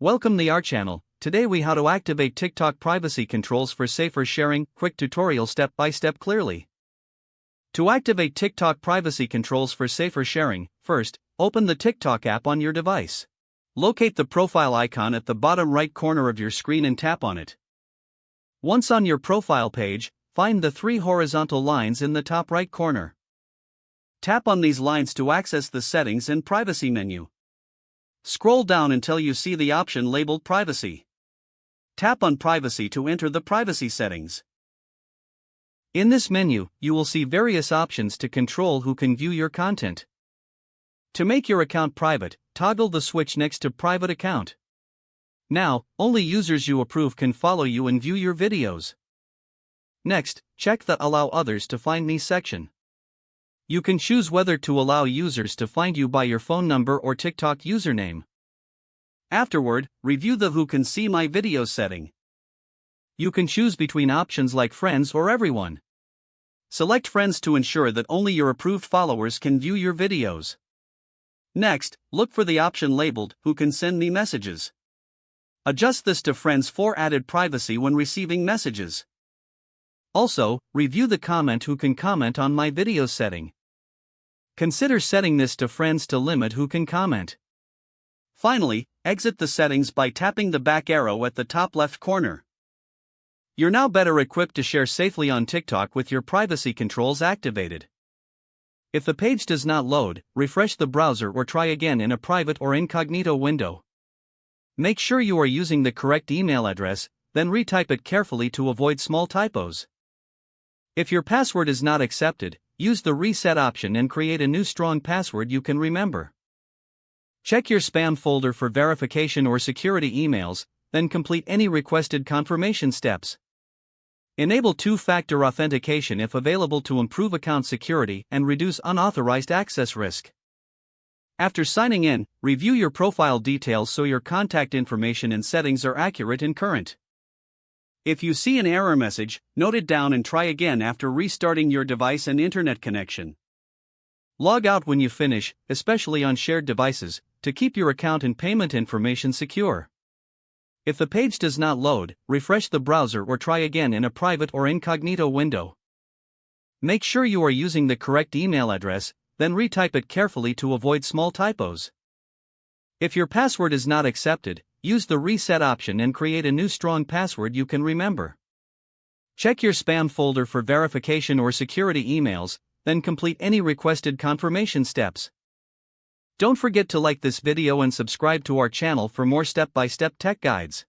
Welcome to our channel. Today we how to activate TikTok privacy controls for safer sharing. Quick tutorial step by step clearly. To activate TikTok privacy controls for safer sharing, first, open the TikTok app on your device. Locate the profile icon at the bottom right corner of your screen and tap on it. Once on your profile page, find the three horizontal lines in the top right corner. Tap on these lines to access the settings and privacy menu. Scroll down until you see the option labeled Privacy. Tap on Privacy to enter the privacy settings. In this menu, you will see various options to control who can view your content. To make your account private, toggle the switch next to Private Account. Now, only users you approve can follow you and view your videos. Next, check the Allow Others to Find Me section. You can choose whether to allow users to find you by your phone number or TikTok username. Afterward, review the Who Can See My Videos setting. You can choose between options like Friends or Everyone. Select Friends to ensure that only your approved followers can view your videos. Next, look for the option labeled Who Can Send Me Messages. Adjust this to Friends for added privacy when receiving messages. Also, review the Comment Who Can Comment on My Videos setting. Consider setting this to Friends to limit who can comment. Finally, exit the settings by tapping the back arrow at the top left corner. You're now better equipped to share safely on TikTok with your privacy controls activated. If the page does not load, refresh the browser or try again in a private or incognito window. Make sure you are using the correct email address, then retype it carefully to avoid small typos. If your password is not accepted, use the reset option and create a new strong password you can remember. Check your spam folder for verification or security emails, then complete any requested confirmation steps. Enable two-factor authentication if available to improve account security and reduce unauthorized access risk. After signing in, review your profile details so your contact information and settings are accurate and current. If you see an error message, note it down and try again after restarting your device and internet connection. Log out when you finish, especially on shared devices, to keep your account and payment information secure. If the page does not load, refresh the browser or try again in a private or incognito window. Make sure you are using the correct email address, then retype it carefully to avoid small typos. If your password is not accepted, use the reset option and create a new strong password you can remember. Check your spam folder for verification or security emails, then complete any requested confirmation steps. Don't forget to like this video and subscribe to our channel for more step-by-step tech guides.